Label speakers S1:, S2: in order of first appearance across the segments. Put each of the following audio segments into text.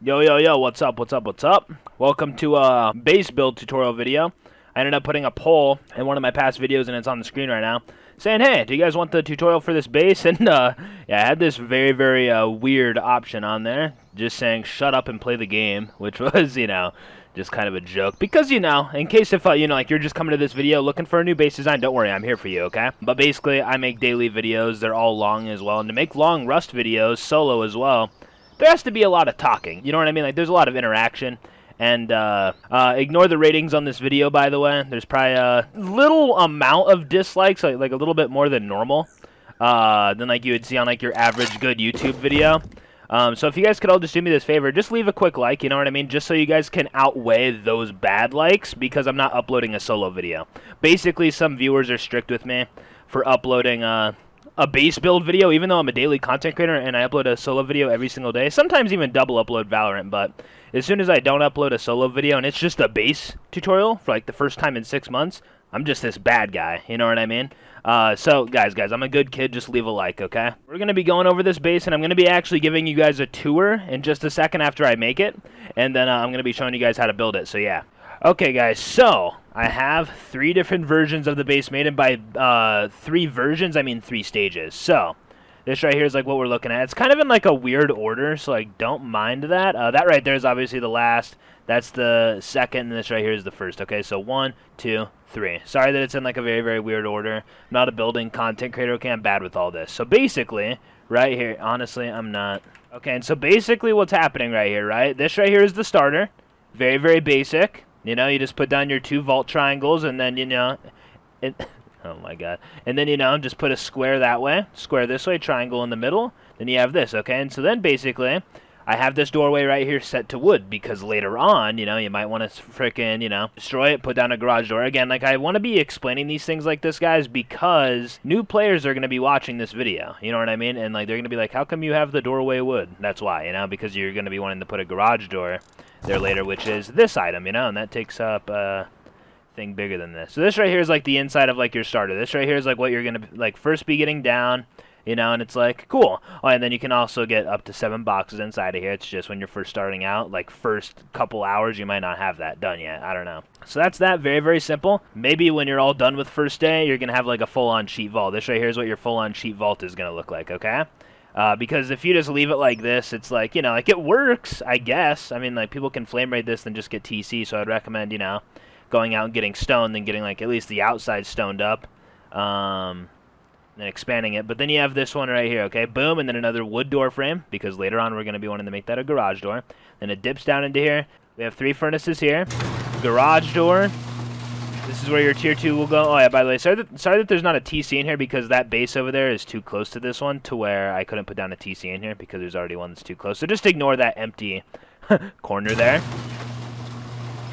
S1: Yo, yo, yo, what's up, what's up, what's up? Welcome to a base build tutorial video. I ended up putting a poll in one of my past videos, and it's on the screen right now, saying, hey, do you guys want the tutorial for this base? And, yeah, I had this very weird option on there, just saying, shut up and play the game, which was, just kind of a joke. Because, in case if, like, you're just coming to this video looking for a new base design, don't worry, I'm here for you, okay? But basically, I make daily videos, they're all long as well, and to make long Rust videos, solo as well, there has to be a lot of talking. You know what I mean? Like, there's a lot of interaction. And ignore the ratings on this video, by the way. There's probably a little amount of dislikes, like a little bit more than normal, than like you would see on like your average good YouTube video. So if you guys could all just do me this favor, just leave a quick like, you know what I mean? Just so you guys can outweigh those bad likes, because I'm not uploading a solo video. Basically, some viewers are strict with me for uploading a base build video, even though I'm a daily content creator and I upload a solo video every single day. Sometimes even double upload Valorant, but as soon as I don't upload a solo video and it's just a base tutorial for like the first time in 6 months, I'm just this bad guy, you know what I mean? So guys, I'm a good kid, just leave a like, okay? We're going to be going over this base, and I'm going to be actually giving you guys a tour in just a second after I make it, and then I'm going to be showing you guys how to build it, so yeah. Okay guys, so I have 3 different versions of the base made, and by 3 versions, I mean 3 stages. So this right here is like what we're looking at. It's kind of in like a weird order, so like don't mind that. That right there is obviously the last. That's the second, and this right here is the first. Okay, so 1, 2, 3. Sorry that it's in like a very weird order. I'm not a building content creator. Okay, I'm bad with all this. So basically, right here, honestly, I'm not. Okay, and so basically what's happening right here, right? This right here is the starter. Very basic. You know, you just put down your 2 vault triangles, and then, oh my god. And then, just put a square that way, square this way, triangle in the middle. Then you have this, okay? And so then, basically, I have this doorway right here set to wood, because later on, you might want to frickin', destroy it, put down a garage door. Again, like, I want to be explaining these things like this, guys, because new players are going to be watching this video. You know what I mean? And, like, they're going to be like, how come you have the doorway wood? That's why, because you're going to be wanting to put a garage door there later, which is this item, and that takes up thing bigger than this. So this right here is like the inside of like your starter. This right here is like what you're gonna like first be getting down, and it's like cool. Oh, and then you can also get up to 7 boxes inside of here. It's just when you're first starting out, like first couple hours, you might not have that done yet. I don't know. So that's that. Very simple. Maybe when you're all done with first day, you're gonna have like a full-on sheet vault. This right here is what your full-on sheet vault is gonna look like. Okay. Because if you just leave it like this, it's like, like it works, I guess. I mean, like, people can flame rate this and just get TC, so I'd recommend, going out and getting stone, then getting, like, at least the outside stoned up, then expanding it. But then you have this one right here, okay? Boom, and then another wood door frame, because later on we're going to be wanting to make that a garage door. Then it dips down into here. We have 3 furnaces here. Garage door. This is where your tier 2 will go. Oh, yeah, by the way, sorry that there's not a TC in here, because that base over there is too close to this one to where I couldn't put down a TC in here, because there's already one that's too close. So just ignore that empty corner there.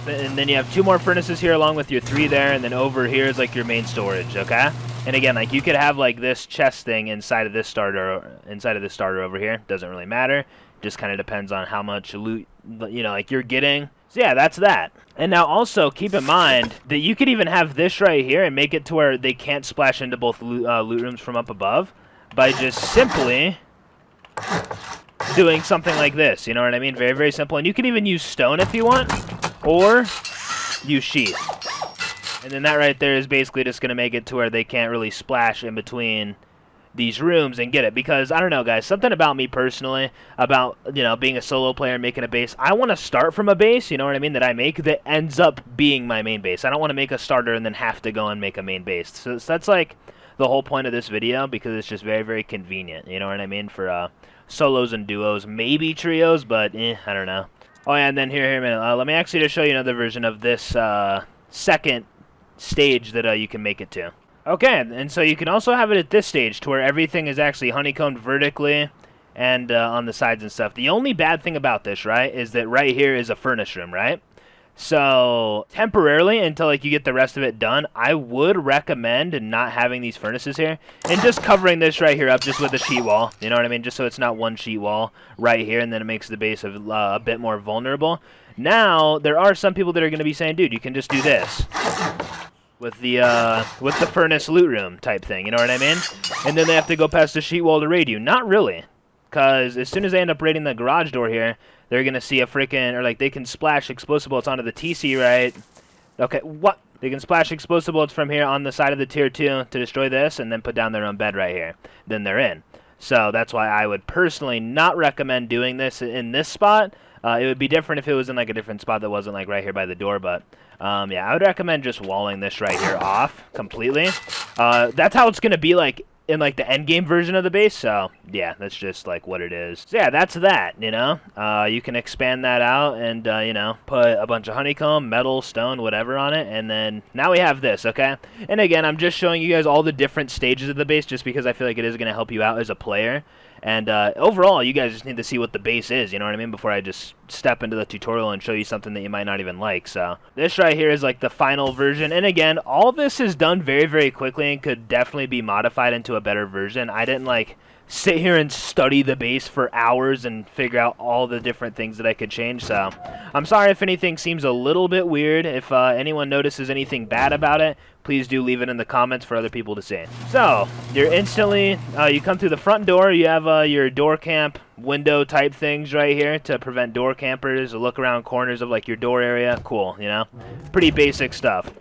S1: And then you have 2 more furnaces here along with your 3 there, and then over here is like your main storage, okay? And again, like you could have like this chest thing inside of this starter over here. Doesn't really matter. Just kind of depends on how much loot, like you're getting. So yeah, that's that. And now also keep in mind that you could even have this right here and make it to where they can't splash into both loot rooms from up above by just simply doing something like this. You know what I mean? Very simple. And you can even use stone if you want, or use sheath. And then that right there is basically just going to make it to where they can't really splash in between these rooms and get it. Because I don't know, guys, something about me personally, about being a solo player and making a base, I want to start from a base, you know what I mean, that I make that ends up being my main base. I don't want to make a starter and then have to go and make a main base. So that's like the whole point of this video, because it's just very convenient, you know what I mean, for solos and duos, maybe trios, but I don't know. Oh yeah, and then here a minute, let me actually just show you another version of this second stage that you can make it to. Okay, and so you can also have it at this stage to where everything is actually honeycombed vertically and on the sides and stuff. The only bad thing about this, right, is that right here is a furnace room, right? So temporarily, until like you get the rest of it done, I would recommend not having these furnaces here and just covering this right here up just with a sheet wall. You know what I mean? Just so it's not one sheet wall right here, and then it makes the base a bit more vulnerable. Now, there are some people that are going to be saying, dude, you can just do this with the furnace loot room type thing, you know what I mean? And then they have to go past the sheet wall to raid you. Not really. because as soon as they end up raiding the garage door here, they're going to see a freaking, or like they can splash explosive bullets onto the TC, right? Okay, what? They can splash explosive bullets from here on the side of the tier 2 to destroy this and then put down their own bed right here. Then they're in. So that's why I would personally not recommend doing this in this spot. It would be different if it was in like a different spot that wasn't like right here by the door, but yeah, I would recommend just walling this right here off completely. That's how it's going to be like in like the end game version of the base, so yeah, that's just like what it is. So yeah, that's that, you know. You can expand that out and you know, put a bunch of honeycomb, metal, stone, whatever on it, and then now we have this, okay? And again, I'm just showing you guys all the different stages of the base just because I feel like it is going to help you out as a player. And overall, you guys just need to see what the base is, you know what I mean, before I just step into the tutorial and show you something that you might not even like. So this right here is like the final version. And again, all this is done very, very quickly and could definitely be modified into a better version. I didn't like sit here and study the base for hours and figure out all the different things that I could change. So I'm sorry if anything seems a little bit weird. If anyone notices anything bad about it, please do leave it in the comments for other people to see. So you're instantly, you come through the front door. You have your door camp window type things right here to prevent door campers, look around corners of like your door area. Cool, you know, pretty basic stuff.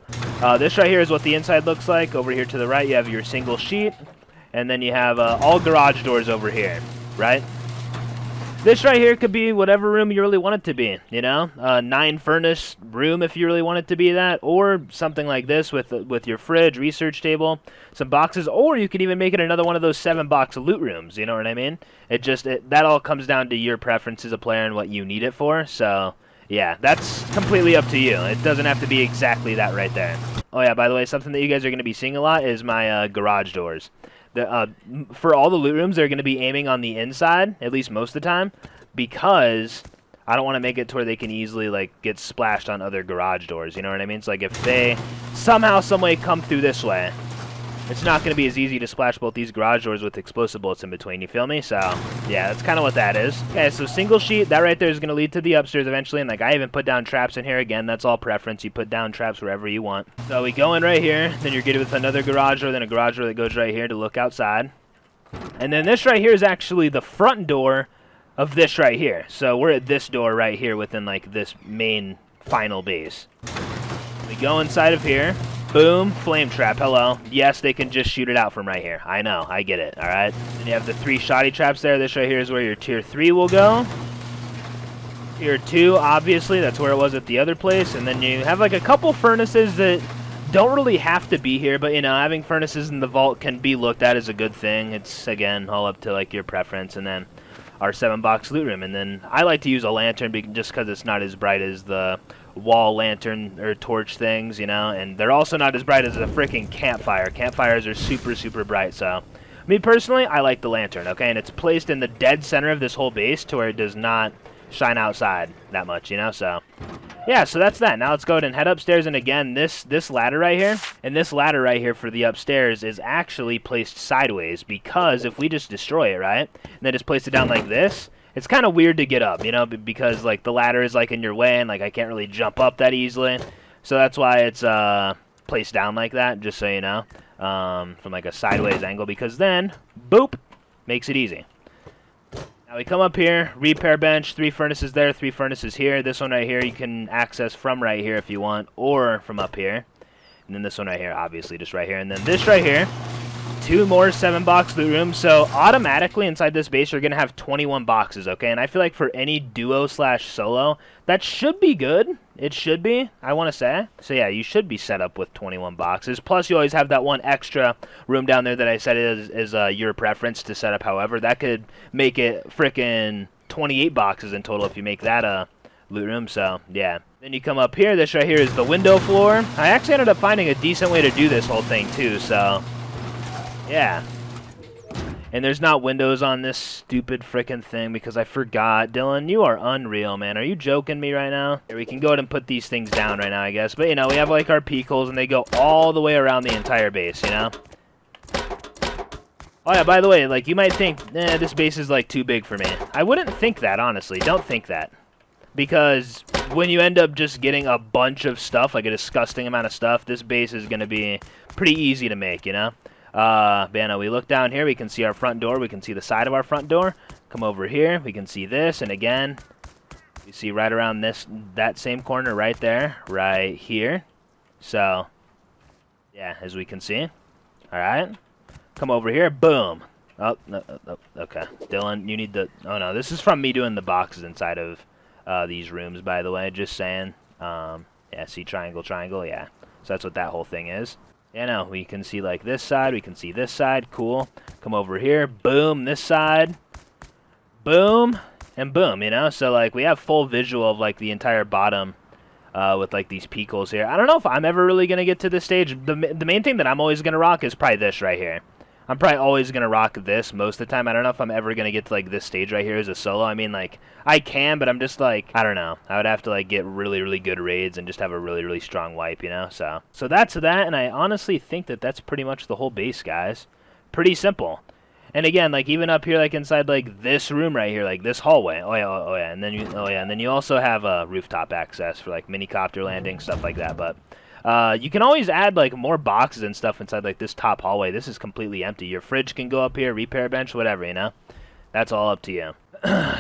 S1: This right here is what the inside looks like. Over here to the right, you have your single sheet. And then you have all garage doors over here, right? This right here could be whatever room you really want it to be, you know? 9 furnace room if you really want it to be that, or something like this with your fridge, research table, some boxes, or you could even make it another one of those 7-box loot rooms, you know what I mean? That all comes down to your preference as a player and what you need it for, so yeah, that's completely up to you. It doesn't have to be exactly that right there. Oh yeah, by the way, something that you guys are going to be seeing a lot is my garage doors. For all the loot rooms, they're going to be aiming on the inside, at least most of the time, because I don't want to make it to where they can easily like get splashed on other garage doors, you know what I mean? It's like if they somehow, some way come through this way, it's not going to be as easy to splash both these garage doors with explosive bullets in between, you feel me? So, yeah, that's kind of what that is. Okay, so single sheet, that right there is going to lead to the upstairs eventually, and like I even put down traps in here. Again, that's all preference. You put down traps wherever you want. So we go in right here, then you're good with another garage door, then a garage door that goes right here to look outside. And then this right here is actually the front door of this right here. So we're at this door right here within like this main final base. We go inside of here. Boom, flame trap, hello. Yes, they can just shoot it out from right here. I know, I get it, alright? And you have the 3 shoddy traps there. This right here is where your tier 3 will go. Tier 2, obviously, that's where it was at the other place. And then you have like a couple furnaces that don't really have to be here, but you know, having furnaces in the vault can be looked at as a good thing. It's, again, all up to like your preference. And then our 7-box loot room. And then I like to use a lantern just because it's not as bright as the wall lantern or torch things, you know, and they're also not as bright as a freaking campfire. Campfires are super, super bright, so me personally, I like the lantern, okay, and it's placed in the dead center of this whole base to where it does not shine outside that much, you know, so yeah, so that's that. Now let's go ahead and head upstairs, and again, this ladder right here, and this ladder right here for the upstairs is actually placed sideways, because if we just destroy it, right, and then just place it down like this, it's kind of weird to get up, you know, because like the ladder is like in your way and like I can't really jump up that easily. So that's why it's placed down like that, just so you know, from like a sideways angle, because then, boop, makes it easy. Now we come up here, repair bench, 3 furnaces there, 3 furnaces here. This one right here you can access from right here if you want, or from up here. And then this one right here, obviously just right here. And then this right here, 2 more 7-box loot rooms, so automatically inside this base you're going to have 21 boxes, okay? And I feel like for any duo/solo, that should be good. It should be, I want to say. So yeah, you should be set up with 21 boxes. Plus you always have that one extra room down there that I said is your preference to set up however. That could make it frickin' 28 boxes in total if you make that a loot room, so yeah. Then you come up here, this right here is the window floor. I actually ended up finding a decent way to do this whole thing too, so yeah. And there's not windows on this stupid frickin' thing because I forgot. Dylan, you are unreal, man. Are you joking me right now? Here, we can go ahead and put these things down right now, I guess. But, you know, we have, like, our peak holes, and they go all the way around the entire base, you know? Oh, yeah, by the way, like, you might think, this base is, like, too big for me. I wouldn't think that, honestly. Don't think that. Because when you end up just getting a bunch of stuff, like a disgusting amount of stuff, this base is going to be pretty easy to make, you know? But, we look down here, we can see our front door, we can see the side of our front door. Come over here, we can see this, and again, you see right around that same corner right there, right here. So, yeah, as we can see. All right. Come over here, boom. Oh, no, okay. Dylan, you need the... Oh, no, this is from me doing the boxes inside of these rooms, by the way. Just saying. Yeah, see triangle, triangle, yeah. So that's what that whole thing is. Yeah, no, we can see, like, this side. We can see this side. Cool. Come over here, boom, this side. Boom, and boom, you know? So, like, we have full visual of, like, the entire bottom with, like, these peak holes here. I don't know if I'm ever really going to get to this stage. The main thing that I'm always going to rock is probably this right here. I'm probably always going to rock this most of the time. I don't know if I'm ever going to get to, like, this stage right here as a solo. I mean, like, I can, but I'm just, like, I don't know. I would have to, like, get really, really good raids and just have a really, really strong wipe, you know? So that's that, and I honestly think that that's pretty much the whole base, guys. Pretty simple. And again, like, even up here, like, inside, like, this room right here, like, this hallway. Oh, yeah, and then you also have rooftop access for, like, mini-copter landing, stuff like that, but... you can always add, like, more boxes and stuff inside, like, this top hallway. This is completely empty. Your fridge can go up here, repair bench, whatever, you know? That's all up to you.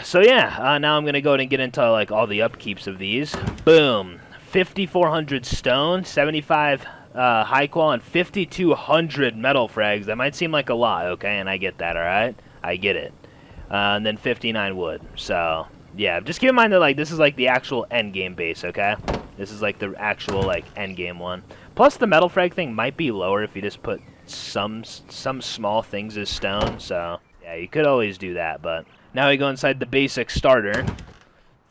S1: So, yeah, now I'm going to go ahead and get into, like, all the upkeeps of these. Boom. 5,400 stone, 75 high qual, and 5,200 metal frags. That might seem like a lot, okay? And I get that, all right? I get it. And then 59 wood. So, yeah, just keep in mind that, like, this is, like, the actual end game base, okay? This is, like, the actual, like, end game one. Plus, the metal frag thing might be lower if you just put some small things as stone. So, yeah, you could always do that. But now we go inside the basic starter.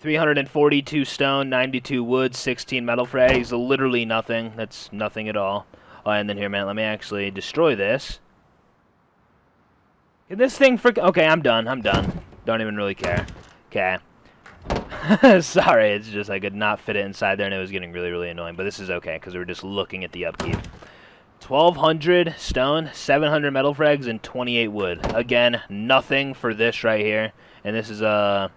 S1: 342 stone, 92 wood, 16 metal frags. Literally nothing. That's nothing at all. Oh, and then here, man, let me actually destroy this. Can this thing okay, I'm done. Don't even really care. Okay. Sorry, it's just I could not fit it inside there, and it was getting really, really annoying. But this is okay, because we were just looking at the upkeep. 1,200 stone, 700 metal frags, and 28 wood. Again, nothing for this right here. And this is a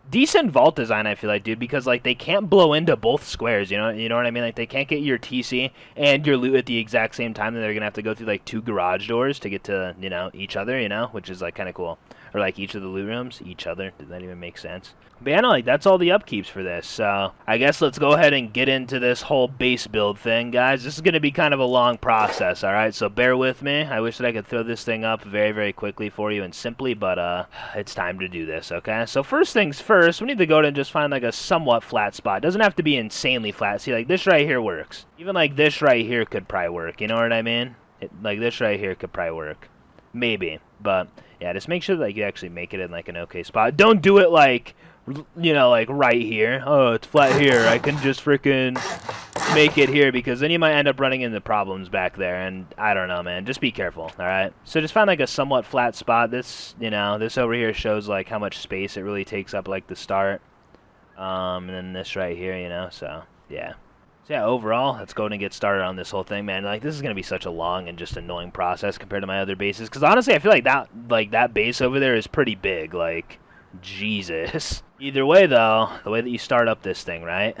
S1: decent vault design, I feel like, dude, because, like, they can't blow into both squares, you know what I mean? Like, they can't get your TC and your loot at the exact same time, and they're going to have to go through, like, 2 garage doors to get to, you know, each other, you know, which is, like, kind of cool. Or, like, each of the loot rooms, each other. Did that even make sense? But yeah, no, like, that's all the upkeeps for this. So, I guess let's go ahead and get into this whole base build thing, guys. This is going to be kind of a long process, alright? So, bear with me. I wish that I could throw this thing up very, very quickly for you and simply, but, it's time to do this, okay? So, first things first, we need to go to and just find, like, a somewhat flat spot. It doesn't have to be insanely flat. See, like, this right here works. Even, like, this right here could probably work. You know what I mean? Like, this right here could probably work. Maybe. But, yeah, just make sure that, like, you actually make it in, like, an okay spot. Don't do it, like, you know, like, right here. Oh, it's flat here. I can just freaking make it here, because then you might end up running into problems back there, and I don't know, man. Just be careful, alright? So just find, like, a somewhat flat spot. This, you know, this over here shows, like, how much space it really takes up, like, the start. And then this right here, you know, so, yeah. So, yeah, overall, let's go ahead and get started on this whole thing, man. Like, this is going to be such a long and just annoying process compared to my other bases, because honestly, I feel like that base over there is pretty big, like, Jesus. Either way, though, the way that you start up this thing, right?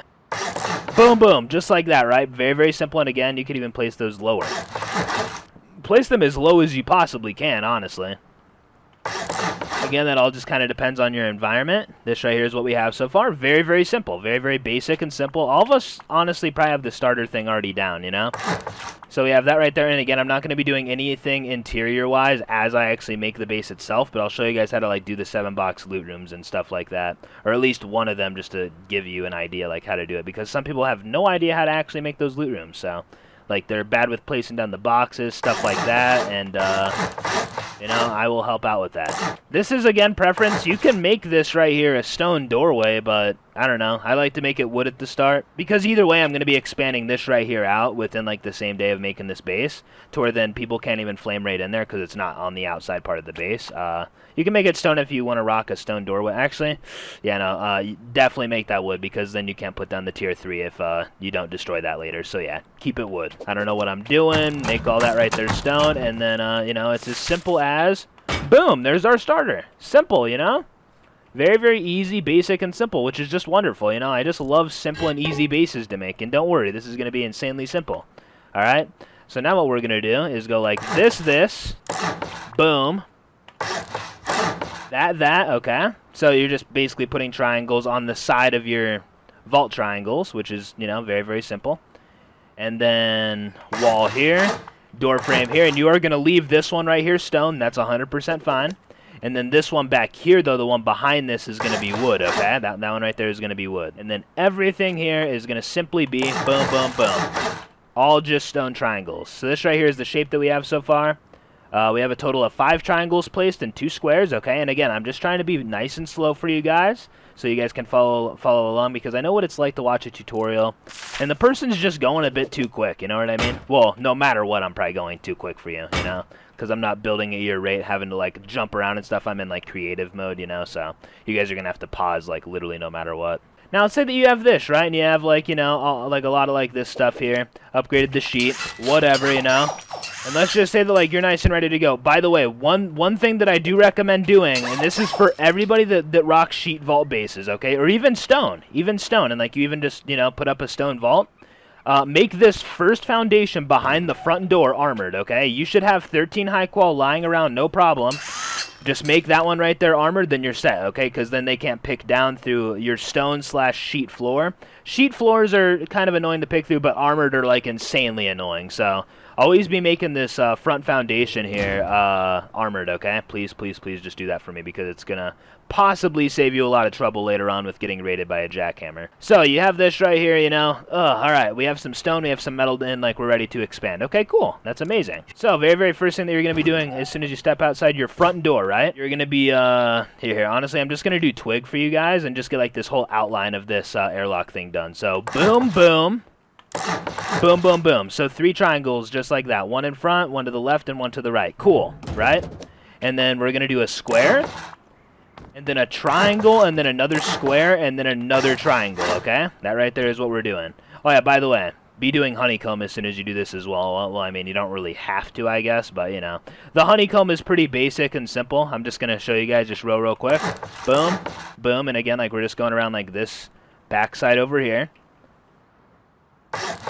S1: Boom, boom, just like that, right? Very, very simple, and again, you could even place those lower. Place them as low as you possibly can, honestly. Again, that all just kind of depends on your environment. This right here is what we have so far. Very, very simple. Very, very basic and simple. All of us, honestly, probably have the starter thing already down, you know? So we have that right there. And again, I'm not going to be doing anything interior-wise as I actually make the base itself, but I'll show you guys how to, like, do the 7-box loot rooms and stuff like that. Or at least one of them, just to give you an idea, like, how to do it. Because some people have no idea how to actually make those loot rooms, so... Like, they're bad with placing down the boxes, stuff like that, and, you know, I will help out with that. This is, again, preference. You can make this right here a stone doorway, but, I don't know. I like to make it wood at the start, because either way, I'm going to be expanding this right here out within, like, the same day of making this base, to where then people can't even flame raid in there, because it's not on the outside part of the base. You can make it stone if you want to rock a stone doorway. Actually, yeah, no, definitely make that wood, because then you can't put down the tier 3 if you don't destroy that later. So, yeah, keep it wood. I don't know what I'm doing. Make all that right there stone, and then, you know, it's as simple as, boom, there's our starter. Simple, you know? Very, very easy, basic, and simple, which is just wonderful, you know? I just love simple and easy bases to make, and don't worry, this is going to be insanely simple. Alright? So now what we're going to do is go like this, boom. Okay. So you're just basically putting triangles on the side of your vault triangles, which is, you know, very, very simple. And then wall here, door frame here, and you are going to leave this one right here stone. That's 100% fine. And then this one back here, though, the one behind this is going to be wood, okay? That one right there is going to be wood. And then everything here is going to simply be boom, boom, boom. All just stone triangles. So this right here is the shape that we have so far. We have a total of 5 triangles placed in 2 squares, okay? And again, I'm just trying to be nice and slow for you guys so you guys can follow along, because I know what it's like to watch a tutorial and the person's just going a bit too quick, you know what I mean? Well, no matter what, I'm probably going too quick for you, you know? Because I'm not building at your rate, having to, like, jump around and stuff. I'm in, like, creative mode, you know? So you guys are going to have to pause, like, literally no matter what. Now, let's say that you have this, right? And you have, like, you know, like a lot of, like, this stuff here. Upgraded the sheet, whatever, you know? And let's just say that, like, you're nice and ready to go. By the way, one thing that I do recommend doing, and this is for everybody that rocks sheet vault bases, okay? Or even stone. And, like, you even just, you know, put up a stone vault. Make this first foundation behind the front door armored, okay? You should have 13 high qual lying around, no problem. Just make that one right there armored, then you're set, okay? Because then they can't pick down through your stone/sheet floor. Sheet floors are kind of annoying to pick through, but armored are, like, insanely annoying. So always be making this front foundation here armored, okay? Please, please, please just do that for me, because it's going to possibly save you a lot of trouble later on with getting raided by a jackhammer. So you have this right here, you know. All right, we have some stone, we have some metal in, like, we're ready to expand. Okay, cool. That's amazing. So very, very first thing that you're going to be doing as soon as you step outside your front door, right? You're going to be, here. Honestly, I'm just going to do twig for you guys and just get, like, this whole outline of this airlock thing done. So boom, boom. Boom, boom, boom. So 3 triangles just like that. One in front, one to the left, and one to the right. Cool, right? And then we're going to do a square, and then a triangle, and then another square, and then another triangle, okay? That right there is what we're doing. Oh, yeah, by the way, be doing honeycomb as soon as you do this as well. Well, I mean, you don't really have to, I guess, but, you know. The honeycomb is pretty basic and simple. I'm just going to show you guys just real quick. Boom, boom, and again, like, we're just going around like this backside over here.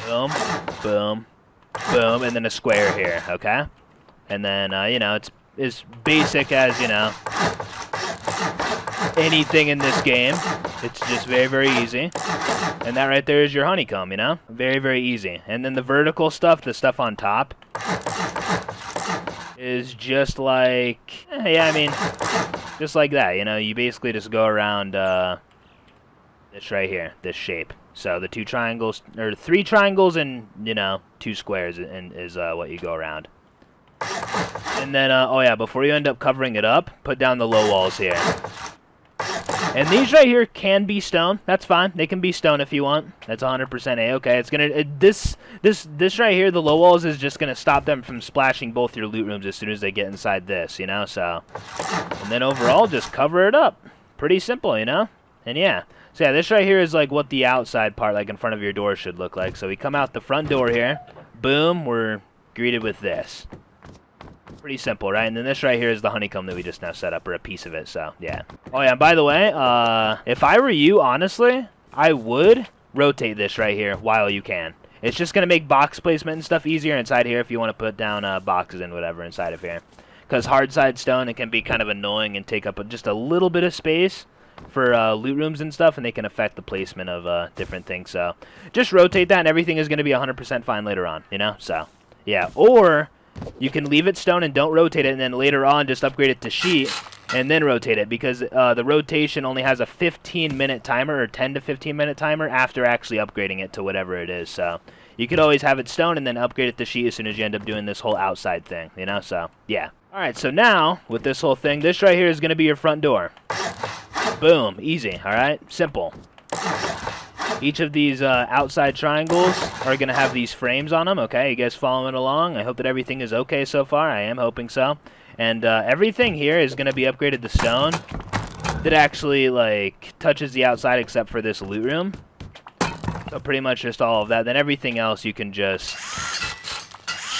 S1: Boom, boom, boom, and then a square here, okay? And then, you know, it's as basic as, you know, anything in this game. It's just very, very easy. And that right there is your honeycomb, you know? Very, very easy. And then the vertical stuff, the stuff on top, is just like, yeah, I mean, just like that, you know? You basically just go around this right here, this shape. So the 2 triangles, or 3 triangles and, you know, 2 squares is what you go around. And then, oh yeah, before you end up covering it up, put down the low walls here. And these right here can be stone. That's fine. They can be stone if you want. That's 100% A-okay. It's gonna this right here, the low walls is just gonna stop them from splashing both your loot rooms as soon as they get inside this, you know. So, and then overall, just cover it up. Pretty simple, you know. And yeah. So yeah, this right here is like what the outside part, like in front of your door, should look like. So we come out the front door here. Boom. We're greeted with this. Pretty simple, right? And then this right here is the honeycomb that we just now set up, or a piece of it, so, yeah. Oh, yeah, and by the way, if I were you, honestly, I would rotate this right here while you can. It's just going to make box placement and stuff easier inside here if you want to put down boxes and whatever inside of here. Because hard side stone, it can be kind of annoying and take up just a little bit of space for loot rooms and stuff, and they can affect the placement of different things. So just rotate that, and everything is going to be 100% fine later on, you know? So, yeah. Or you can leave it stone and don't rotate it, and then later on just upgrade it to sheet and then rotate it, because the rotation only has a 15-minute timer, or 10 to 15-minute timer after actually upgrading it to whatever it is. So you could always have it stone and then upgrade it to sheet as soon as you end up doing this whole outside thing, you know? So, yeah. All right, so now with this whole thing, this right here is going to be your front door. Boom. Easy, all right? Simple. Each of these outside triangles are going to have these frames on them, okay? You guys following along? I hope that everything is okay so far. I am hoping so. And everything here is going to be upgraded to stone that actually, like, touches the outside except for this loot room. So pretty much just all of that. Then everything else you can just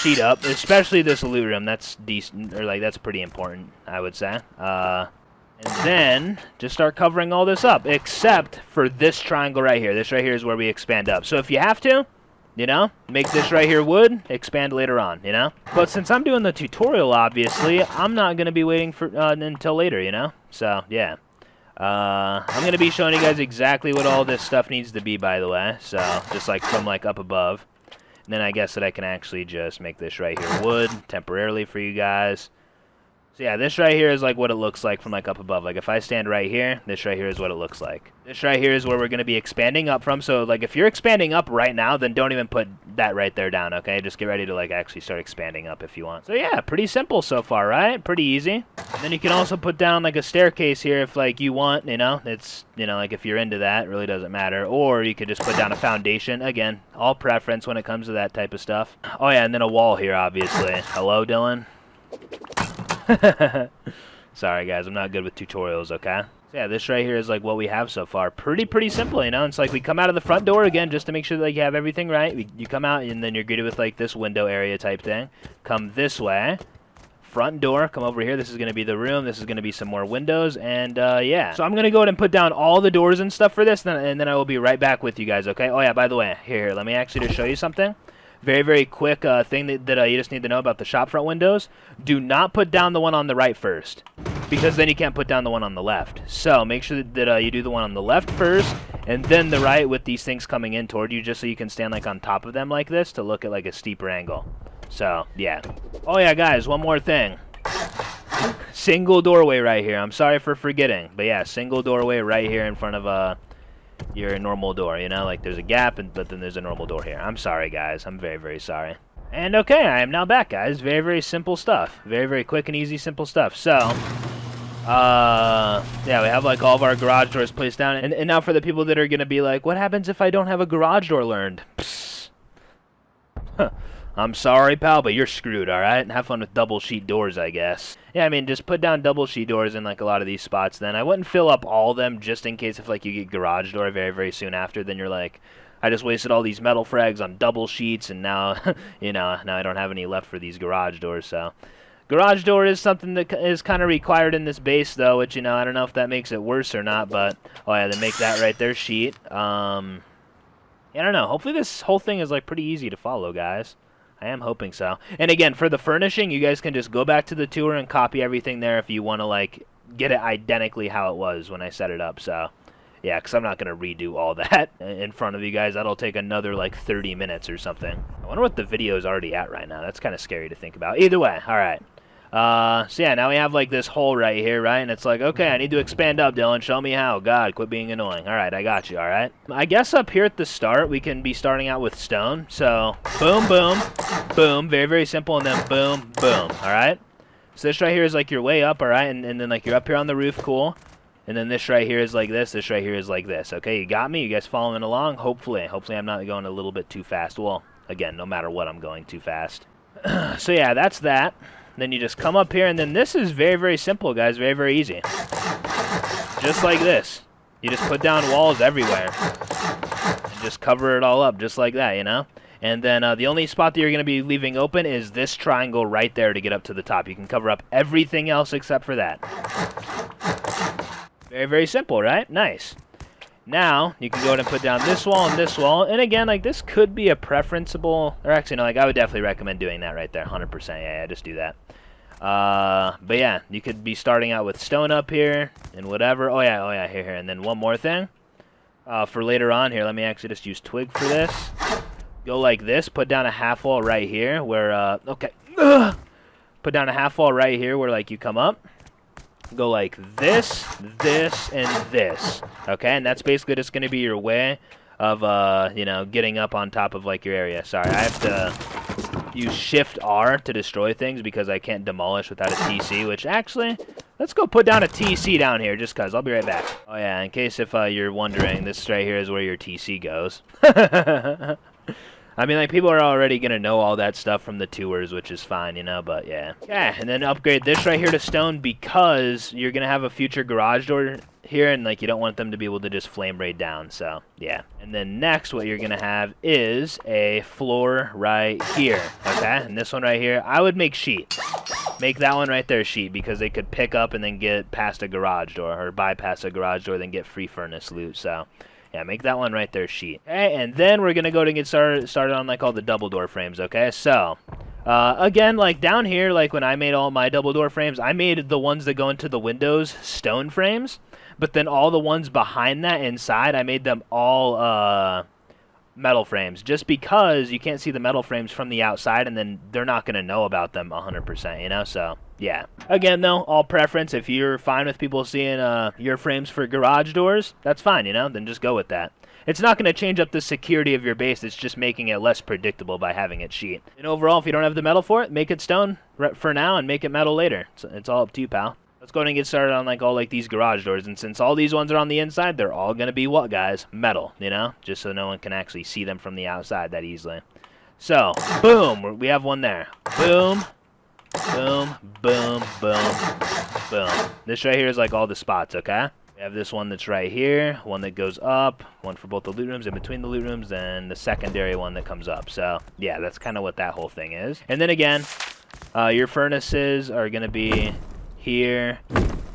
S1: sheet up, especially this loot room. That's decent, or, like, that's pretty important, I would say. And then just start covering all this up, except for this triangle right here. This right here is where we expand up. So if you have to, you know? Make this right here wood, expand later on, you know? But since I'm doing the tutorial, obviously, I'm not going to be waiting for until later, you know? So, yeah. I'm going to be showing you guys exactly what all this stuff needs to be, by the way. So, just like from like up above. And then I guess that I can actually just make this right here wood temporarily for you guys. So yeah, this right here is like what it looks like from like up above. Like if I stand right here, this right here is what it looks like. This right here is where we're going to be expanding up from. So like if you're expanding up right now, then don't even put that right there down, okay? Just get ready to like actually start expanding up if you want. So yeah, pretty simple so far, right? Pretty easy. And then you can also put down like a staircase here if like you want, you know? It's, you know, like if you're into that, it really doesn't matter. Or you could just put down a foundation. Again, all preference when it comes to that type of stuff. Oh yeah, and then a wall here, obviously. Hello, Dylan? Sorry guys, I'm not good with tutorials, okay? So yeah, this right here is like what we have so far. Pretty simple, you know? It's like we come out of the front door again just to make sure that you have everything right. You come out and then you're greeted with like this window area type thing. Come this way. Front door, come over here. This is going to be the room. This is going to be some more windows, and yeah. So I'm going to go ahead and put down all the doors and stuff for this, and then I will be right back with you guys, okay? Oh yeah, by the way, here, let me actually just show you something. Very quick thing that you just need to know about the shop front windows. Do not put down the one on the right first, because then you can't put down the one on the left. So make sure that you do the one on the left first, and then the right with these things coming in toward you, just so you can stand like on top of them like this to look at like a steeper angle. So, yeah. Oh yeah, guys, one more thing. Single doorway right here. I'm sorry for forgetting, but yeah, single doorway right here in front of your normal door, you know, like there's a gap, but then there's a normal door here. I'm sorry, guys. I'm very sorry. And okay, I am now back, guys. Very simple stuff. Very quick and easy, simple stuff. So, yeah, we have like all of our garage doors placed down. And now for the people that are going to be like, what happens if I don't have a garage door learned? Psst. Huh. I'm sorry, pal, but you're screwed, alright? Have fun with double sheet doors, I guess. Yeah, I mean, just put down double sheet doors in, like, a lot of these spots then. I wouldn't fill up all of them just in case if, like, you get garage door very soon after. Then you're like, I just wasted all these metal frags on double sheets, and now, you know, now I don't have any left for these garage doors, so. Garage door is something that is kind of required in this base, though, which, you know, I don't know if that makes it worse or not, but, oh, yeah, then make that right there sheet. Yeah, I don't know. Hopefully this whole thing is, like, pretty easy to follow, guys. I am hoping so. And again, for the furnishing, you guys can just go back to the tour and copy everything there if you want to, like, get it identically how it was when I set it up. So, yeah, because I'm not going to redo all that in front of you guys. That'll take another, like, 30 minutes or something. I wonder what the video is already at right now. That's kind of scary to think about. Either way, all right. So yeah, now we have like this hole right here, right? And it's like, okay, I need to expand up, Dylan. Show me how. God, quit being annoying. All right, I got you, all right? I guess up here at the start, we can be starting out with stone. So, boom, boom. Very simple, and then boom, boom, all right? So this right here is like your way up, all right? And then like you're up here on the roof, cool. And then this right here is like this. This right here is like this. Okay, you got me? You guys following along? Hopefully I'm not going a little bit too fast. Well, again, no matter what, I'm going too fast. So yeah, that's that. Then you just come up here, and then this is very simple, guys. Very easy. Just like this. You just put down walls everywhere. And just cover it all up, just like that, you know? And then the only spot that you're going to be leaving open is this triangle right there to get up to the top. You can cover up everything else except for that. Very simple, right? Nice. Now, you can go ahead and put down this wall and this wall. And again, like, this could be a preferenceable... Or actually, no, like, I would definitely recommend doing that right there. 100%. Yeah, just do that. But yeah, you could be starting out with stone up here and whatever. Oh yeah, here. And then one more thing. For later on here, let me actually just use twig for this. Go like this. Put down a half wall right here where, okay. Put down a half wall right here where, like, you come up. Go like this, and this. Okay, and that's basically just going to be your way of, you know, getting up on top of, like, your area. Sorry, I have to use Shift R to destroy things because I can't demolish without a TC, which actually, let's go put down a TC down here just because. I'll be right back. Oh, yeah, in case if you're wondering, this right here is where your TC goes. I mean, like, people are already going to know all that stuff from the tours, which is fine, you know, but yeah. Yeah, and then upgrade this right here to stone because you're going to have a future garage door here, and, like, you don't want them to be able to just flame raid down, so, yeah. And then next, what you're going to have is a floor right here, okay? And this one right here, I would make sheet. Make that one right there sheet because they could pick up and then get past a garage door, or bypass a garage door, then get free furnace loot, so... Yeah, make that one right there sheet. Okay, and then we're gonna go to get started on like all the double door frames. Okay, so again, like down here, like when I made all my double door frames, I made the ones that go into the windows stone frames, but then all the ones behind that inside, I made them all metal frames, just because you can't see the metal frames from the outside, and then they're not going to know about them 100%, you know? So, yeah. Again, though, all preference. If you're fine with people seeing your frames for garage doors, that's fine, you know? Then just go with that. It's not going to change up the security of your base. It's just making it less predictable by having it sheet. And overall, if you don't have the metal for it, make it stone for now and make it metal later. It's all up to you, pal. Let's go ahead and get started on like all like these garage doors, and since all these ones are on the inside, they're all gonna be what, guys? Metal, you know, just so no one can actually see them from the outside that easily. So, boom, we have one there. Boom, boom, boom, boom, boom. This right here is like all the spots, okay? We have this one that's right here, one that goes up, one for both the loot rooms, in between the loot rooms, and the secondary one that comes up. So, yeah, that's kind of what that whole thing is. And then again, your furnaces are gonna be here,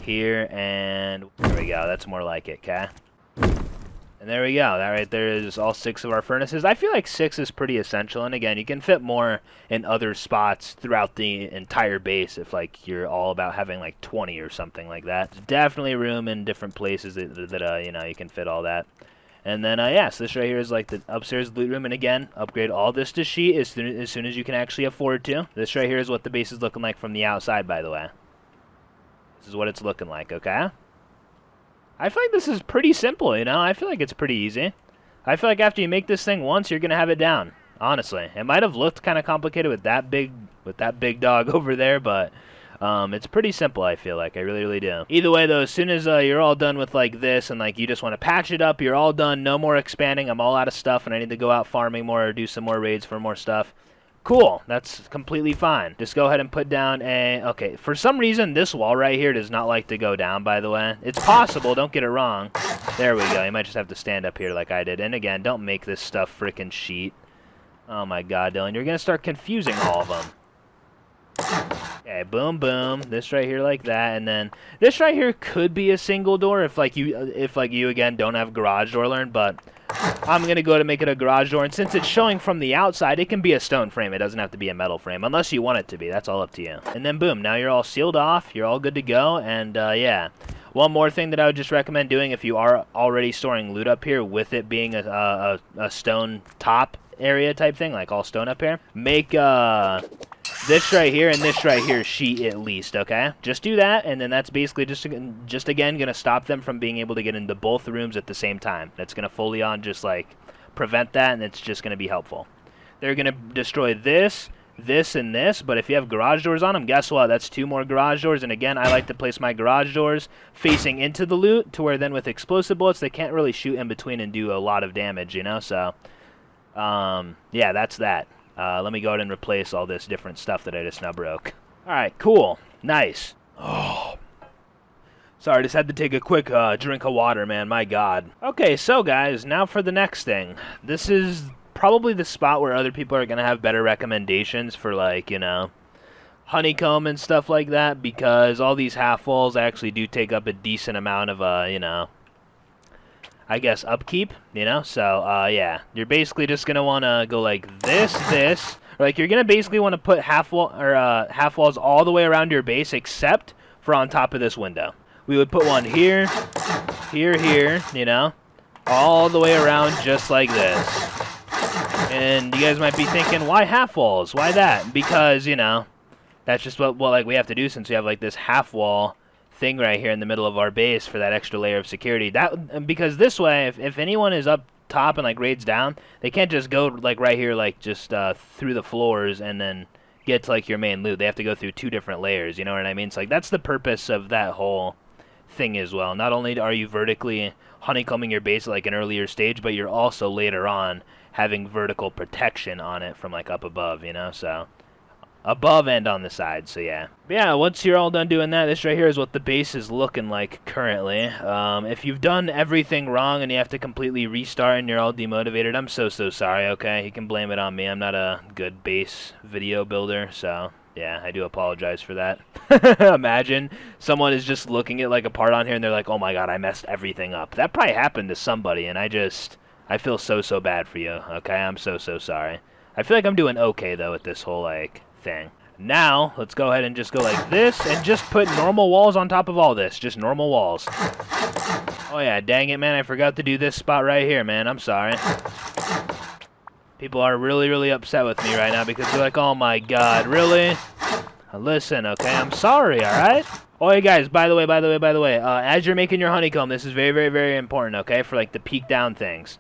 S1: here, and there we go. That's more like it, okay? And there we go. That right there is all 6 of our furnaces. I feel like 6 is pretty essential, and again, you can fit more in other spots throughout the entire base if like you're all about having like 20 or something like that. There's definitely room in different places that you know, you can fit all that. And then, yeah, so this right here is like the upstairs loot room. And again, upgrade all this to sheet as soon as you can actually afford to. This right here is what the base is looking like from the outside, by the way. This is what it's looking like, okay? I feel like this is pretty simple, you know? I feel like it's pretty easy. I feel like after you make this thing once, you're going to have it down, honestly. It might have looked kind of complicated with that big dog over there, but it's pretty simple, I feel like. I really, really do. Either way, though, as soon as you're all done with, like, this and, like, you just want to patch it up, you're all done, no more expanding, I'm all out of stuff, and I need to go out farming more or do some more raids for more stuff. Cool, that's completely fine. Just go ahead and put down a... Okay, for some reason, this wall right here does not like to go down, by the way. It's possible, don't get it wrong. There we go, you might just have to stand up here like I did. And again, don't make this stuff frickin' sheet. Oh my god, Dylan, you're gonna start confusing all of them. Okay, boom, boom. This right here like that, and then this right here could be a single door if you again don't have garage door learned, but I'm gonna go to make it a garage door, and since it's showing from the outside, it can be a stone frame. It doesn't have to be a metal frame, unless you want it to be. That's all up to you. And then boom, now you're all sealed off. You're all good to go, and yeah. One more thing that I would just recommend doing if you are already storing loot up here, with it being a stone top area type thing, like all stone up here, make this right here and this right here sheet at least, okay? Just do that, and then that's basically just again going to stop them from being able to get into both rooms at the same time. That's going to fully on just like prevent that, and it's just going to be helpful. They're going to destroy this, this, and this, but if you have garage doors on them, guess what? That's 2 more garage doors, and again, I like to place my garage doors facing into the loot to where then with explosive bullets, they can't really shoot in between and do a lot of damage, you know? So, yeah, that's that. Let me go ahead and replace all this different stuff that I just now broke. Alright, cool. Nice. Oh. Sorry, just had to take a quick drink of water, man. My god. Okay, so guys, now for the next thing. This is probably the spot where other people are going to have better recommendations for, like, you know, honeycomb and stuff like that, because all these half walls actually do take up a decent amount of, you know, I guess upkeep, you know? So, yeah, you're basically just going to want to go like this, or like you're going to basically want to put half walls all the way around your base except for on top of this window. We would put one here, here, you know, all the way around just like this. And you guys might be thinking, why half walls? Why that? Because, you know, that's just what like we have to do since we have like this half wall thing right here in the middle of our base for that extra layer of security. That because this way, if anyone is up top and like raids down, they can't just go like right here, like just through the floors and then get to like your main loot. They have to go through 2 different layers. You know what I mean? It's like that's the purpose of that whole thing as well. Not only are you vertically honeycombing your base at like an earlier stage, but you're also later on having vertical protection on it from like up above, you know, so above and on the side, so yeah. But yeah, once you're all done doing that, this right here is what the base is looking like currently. If you've done everything wrong and you have to completely restart and you're all demotivated, I'm so sorry, okay? You can blame it on me. I'm not a good base video builder, so Yeah, I do apologize for that. Imagine someone is just looking at like a part on here and they're like, oh my god, I messed everything up. That probably happened to somebody, and I feel so bad for you, okay? I'm so sorry. I feel like I'm doing okay, though, with this whole, like, thing. Now, let's go ahead and just go like this, and just put normal walls on top of all this. Just normal walls. Oh yeah, dang it, man, I forgot to do this spot right here, man. I'm sorry. People are really upset with me right now because they're like, oh my god, really? Listen, okay, I'm sorry, alright? Oh, hey guys, by the way, as you're making your honeycomb, this is very important, okay, for like the peek down things.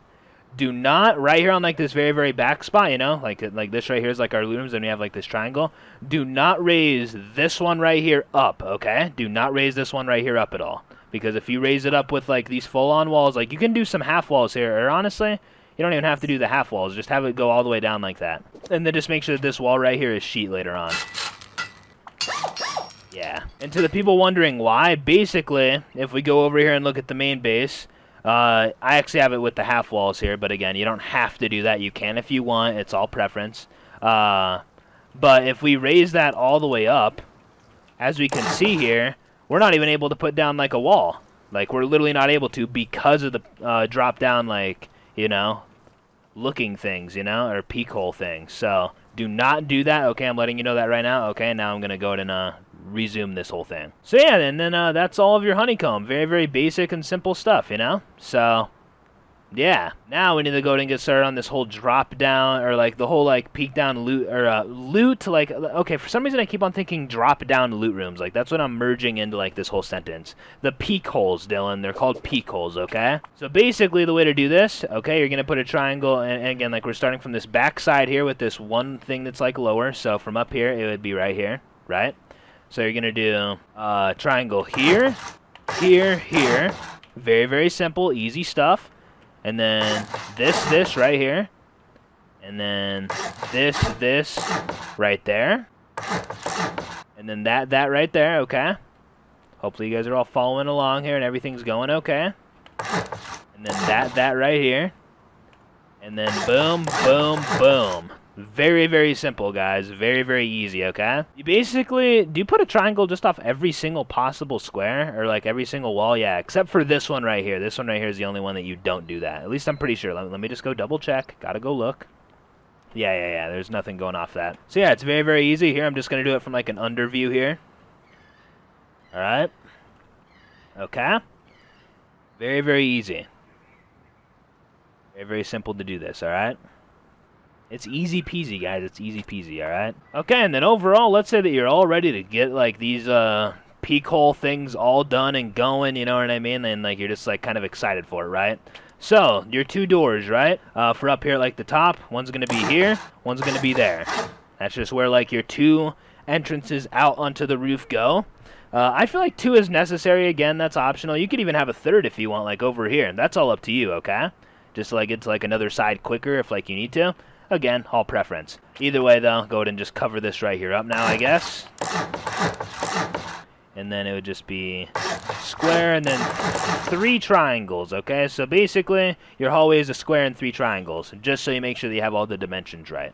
S1: Do not, right here on like this very back spot, you know, like this right here is like our loot rooms, and we have like this triangle. Do not raise this one right here up, okay? Do not raise this one right here up at all. Because if you raise it up with like these full-on walls, like you can do some half walls here, or honestly, you don't even have to do the half walls. Just have it go all the way down like that. And then just make sure that this wall right here is sheet later on. Yeah. And to the people wondering why, basically, if we go over here and look at the main base, I actually have it with the half walls here, but again, you don't have to do that. You can if you want. It's all preference. But if we raise that all the way up, as we can see here, we're not even able to put down like a wall. Like, we're literally not able to because of the drop down, like, you know, looking things, you know, or peek hole things. So do not do that. Okay, I'm letting you know that right now. Okay, now I'm going to go ahead and resume this whole thing. So yeah, and then that's all of your honeycomb. Very basic and simple stuff, you know? So yeah, now we need to go ahead and get started on this whole drop down, or like the whole like peek down loot, or loot, like, okay, for some reason I keep on thinking drop down loot rooms. Like, that's what I'm merging into like this whole sentence. The peek holes, Dylan, they're called peek holes, okay? So basically the way to do this, okay, you're gonna put a triangle, and again, like, we're starting from this back side here with this one thing that's like lower. So from up here, it would be right here, right? So you're gonna do triangle here, here. Very simple, easy stuff. And then this right here. And then this right there. And then that right there, okay? Hopefully you guys are all following along here and everything's going okay. And then that right here. And then boom. Very simple, guys. Very easy, okay? You basically, do you put a triangle just off every single possible square? Or like every single wall? Yeah, except for this one right here. This one right here is the only one that you don't do that. At least I'm pretty sure. Let me just go double check. Gotta go look. Yeah, there's nothing going off that. So yeah, it's very easy. Here, I'm just gonna do it from like an under view here. Alright. Okay. Very easy. Very simple to do this, alright? It's easy peasy, guys. It's easy peasy, alright? Okay, and then overall, let's say that you're all ready to get, like, these, peek hole things all done and going, you know what I mean? And, like, you're just, like, kind of excited for it, right? So, your two doors, right? For up here, like, the top, one's gonna be here, one's gonna be there. That's just where, like, your two entrances out onto the roof go. I feel like 2 is necessary. Again, that's optional. You could even have a third if you want, like, over here. That's all up to you, okay? Just to, like, get to, like, another side quicker if, like, you need to. Again, all preference. Either way, though, go ahead and just cover this right here up now, I guess. And then it would just be square and then 3 triangles, okay? So basically, your hallway is a square and 3 triangles, just so you make sure that you have all the dimensions right.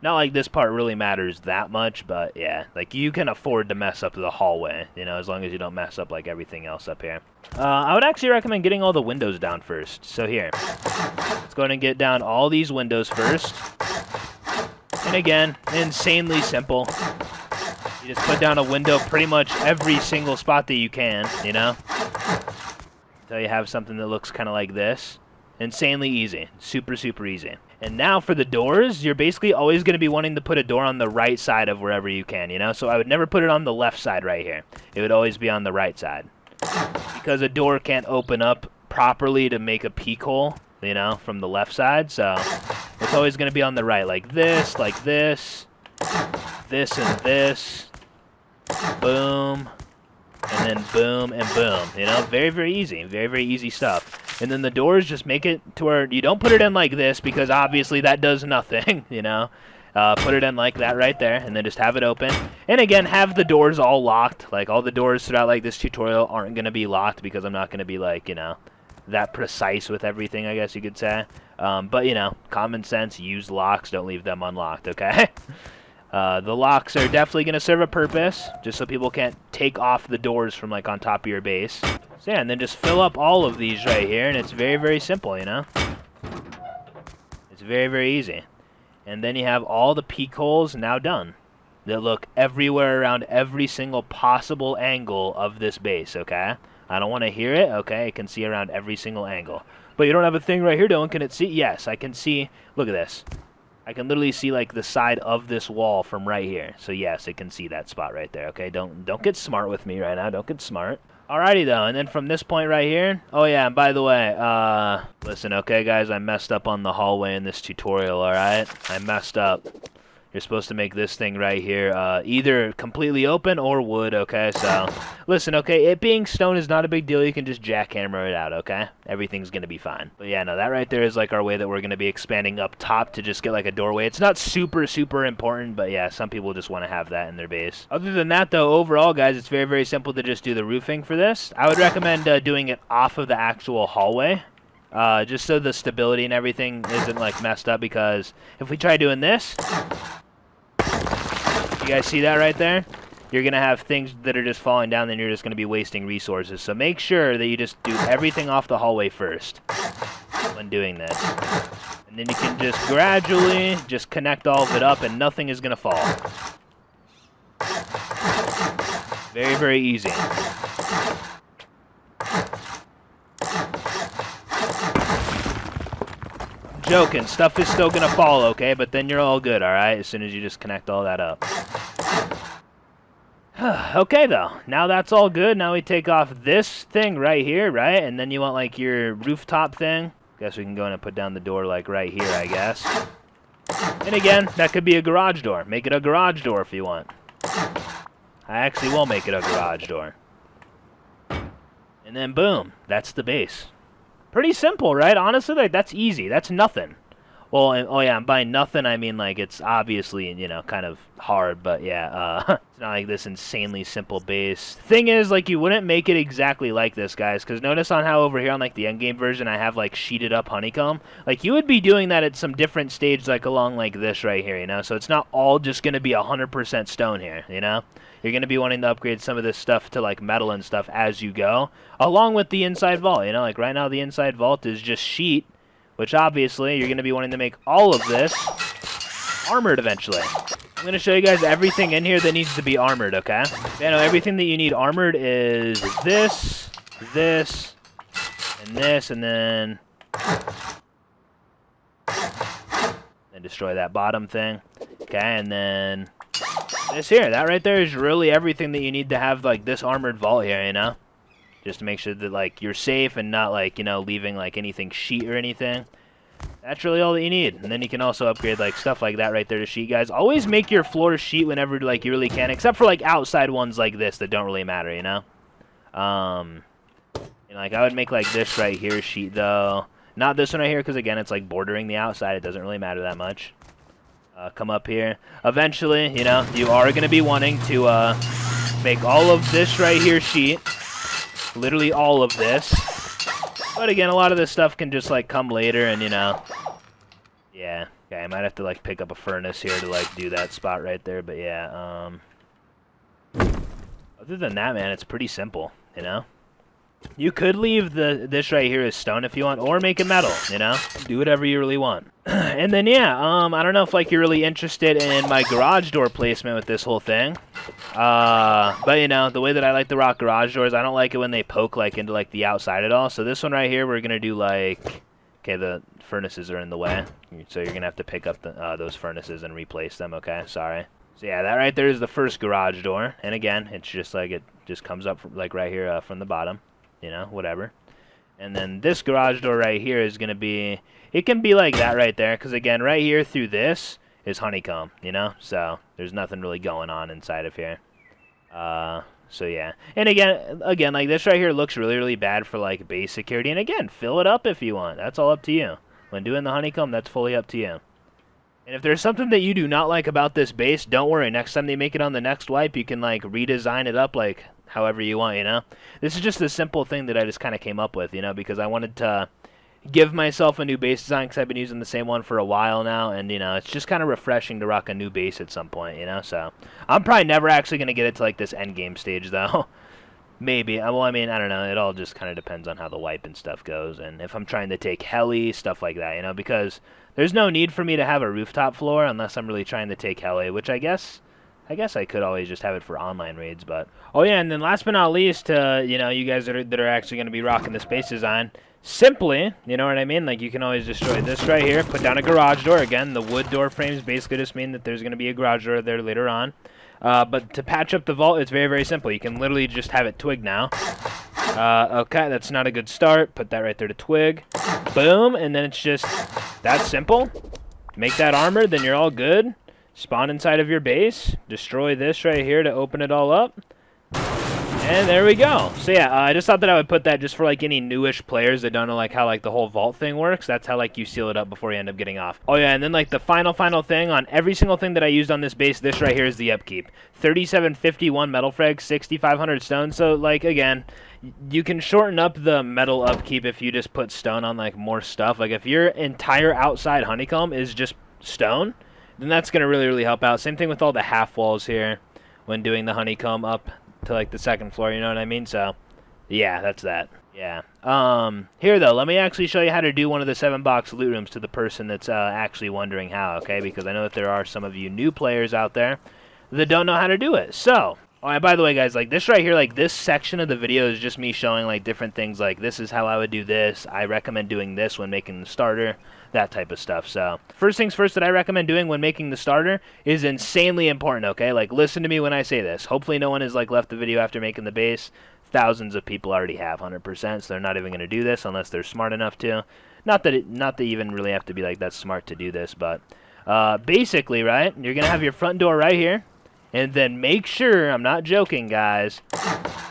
S1: Not like this part really matters that much, but yeah, like, you can afford to mess up the hallway, you know, as long as you don't mess up like everything else up here. I would actually recommend getting all the windows down first. So here, let's go ahead and get down all these windows first. And again, insanely simple. You just put down a window pretty much every single spot that you can, you know, until you have something that looks kind of like this. Insanely easy. Super easy. And now for the doors, you're basically always going to be wanting to put a door on the right side of wherever you can, you know? So I would never put it on the left side right here. It would always be on the right side. Because a door can't open up properly to make a peek hole, you know, from the left side. So it's always going to be on the right, like this, this and this. Boom. And then boom and boom. You know, very easy. Very easy stuff. And then the doors, just make it to where you don't put it in like this, because obviously that does nothing, you know. Put it in like that right there, and then just have it open. And again, have the doors all locked. Like, all the doors throughout, like, this tutorial aren't going to be locked, because I'm not going to be, like, you know, that precise with everything, I guess you could say. But, you know, common sense, use locks, don't leave them unlocked, okay? The locks are definitely going to serve a purpose, just so people can't take off the doors from like on top of your base. So yeah, and then just fill up all of these right here, and it's very, very simple, you know? It's very, very easy. And then you have all the peak holes now done that look everywhere around every single possible angle of this base, okay? I don't want to hear it, okay? I can see around every single angle. But you don't have a thing right here, Dylan. Can it see? Yes, I can see. Look at this. I can literally see like the side of this wall from right here. So yes, it can see that spot right there, okay? Don't get smart with me right now. Don't get smart. Alrighty though, and then from this point right here, oh yeah, and by the way, listen, okay guys, I messed up on the hallway in this tutorial, alright? I messed up. You're supposed to make this thing right here either completely open or wood, okay? So, listen, okay, it being stone is not a big deal. You can just jackhammer it out, okay? Everything's going to be fine. But yeah, no, that right there is like our way that we're going to be expanding up top to just get like a doorway. It's not super, super important, but yeah, some people just want to have that in their base. Other than that, though, overall, guys, it's very, very simple to just do the roofing for this. I would recommend doing it off of the actual hallway. Just so the stability and everything isn't like messed up, because if we try doing this, you guys see that right there? You're going to have things that are just falling down, then you're just going to be wasting resources. So make sure that you just do everything off the hallway first when doing this. And then you can just gradually just connect all of it up, and nothing is going to fall. Very, very easy. Joking, stuff is still gonna fall, okay? But then you're all good, alright? As soon as you just connect all that up. Okay, though. Now that's all good. Now we take off this thing right here, right? And then you want, like, your rooftop thing. Guess we can go in and put down the door, like, right here, I guess. And again, that could be a garage door. Make it a garage door if you want. I actually will make it a garage door. And then, boom. That's the base. Pretty simple, right? Honestly, like, that's easy. That's nothing. Well, and, oh yeah, and by nothing, I mean, like, it's obviously, you know, kind of hard, but yeah, it's not like this insanely simple base. Thing is, like, you wouldn't make it exactly like this, guys, because notice on how over here on, like, the endgame version, I have, like, sheeted up honeycomb. Like, you would be doing that at some different stage, like, along, like, this right here, you know? So it's not all just going to be 100% stone here, you know? You're going to be wanting to upgrade some of this stuff to, like, metal and stuff as you go, along with the inside vault, you know? Like, right now, the inside vault is just sheet, which obviously you're going to be wanting to make all of this armored eventually. I'm going to show you guys everything in here that needs to be armored, okay? Yeah, no, everything that you need armored is this, this, and then destroy that bottom thing. Okay, and then this here. That right there is really everything that you need to have, like, this armored vault here, you know? Just to make sure that, like, you're safe and not, like, you know, leaving, like, anything sheet or anything. That's really all that you need. And then you can also upgrade, like, stuff like that right there to sheet, guys. Always make your floor sheet whenever, like, you really can, except for, like, outside ones like this that don't really matter, you know? And, like, I would make, like, this right here sheet, though. Not this one right here, because, again, it's, like, bordering the outside. It doesn't really matter that much. Come up here. Eventually, you know, you are going to be wanting to make all of this right here sheet. Literally all of this. But again, a lot of this stuff can just, like, come later and, you know. Yeah. Okay, I might have to, like, pick up a furnace here to, like, do that spot right there. But, yeah, other than that, man, it's pretty simple, you know. You could leave this right here as stone if you want, or make it metal, you know? Do whatever you really want. And then, yeah, I don't know if, like, you're really interested in my garage door placement with this whole thing. But, you know, the way that I like to rock garage doors, I don't like it when they poke, like, into, like, the outside at all. So this one right here, we're going to do, like... Okay, the furnaces are in the way. So you're going to have to pick up those furnaces and replace them, okay? Sorry. So, yeah, that right there is the first garage door. And, again, it's just, like, it just comes up, from, like, right here from the bottom. You know, whatever. And then this garage door right here is going to be... It can be like that right there. Because, again, right here through this is honeycomb, you know? So, there's nothing really going on inside of here. So, yeah. And, again, like, this right here looks really, really bad for, like, base security. And, again, fill it up if you want. That's all up to you. When doing the honeycomb, that's fully up to you. And if there's something that you do not like about this base, don't worry. Next time they make it on the next wipe, you can, like, redesign it up, like... however you want, you know? This is just a simple thing that I just kind of came up with, you know, because I wanted to give myself a new base design because I've been using the same one for a while now, and you know, it's just kind of refreshing to rock a new base at some point, you know. So I'm probably never actually gonna get it to like this end game stage though. Maybe. Well, I mean, I don't know. It all just kind of depends on how the wipe and stuff goes, and if I'm trying to take heli, stuff like that, you know, because there's no need for me to have a rooftop floor unless I'm really trying to take heli, which I guess I could always just have it for online raids, but oh yeah, and then last but not least, you know, you guys that are actually going to be rocking the space design, simply, you know what I mean? Like, you can always destroy this right here, put down a garage door. Again, the wood door frames basically just mean that there's going to be a garage door there later on. But to patch up the vault, it's very, very simple. You can literally just have it twig now. Okay, that's not a good start. Put that right there to twig. Boom, and then it's just that simple. Make that armor, then you're all good. Spawn inside of your base. Destroy this right here to open it all up. And there we go. So yeah, I just thought that I would put that just for like any newish players that don't know like how like the whole vault thing works. That's how like you seal it up before you end up getting off. Oh yeah, and then like the final thing on every single thing that I used on this base, this right here is the upkeep. 3751 metal frag, 6500 stone. So like again, you can shorten up the metal upkeep if you just put stone on like more stuff. Like if your entire outside honeycomb is just stone, then that's gonna really help out. Same thing with all the half walls here when doing the honeycomb up to like the second floor, you know what I mean? So yeah, that's that. Yeah. Here though, let me actually show you how to do one of the 7-box loot rooms to the person that's actually wondering how, okay? Because I know that there are some of you new players out there that don't know how to do it. So, oh, and by the way, guys, like this right here, like this section of the video is just me showing like different things. Like this is how I would do this. I recommend doing this when making the starter, that type of stuff. So first things first that I recommend doing when making the starter is insanely important, okay? Like listen to me when I say this. Hopefully no one has like left the video after making the base. Thousands of people already have 100%, so they're not even going to do this unless they're smart enough to. Not that you even really have to be like that smart to do this, but basically, right, you're going to have your front door right here. And then make sure, I'm not joking, guys,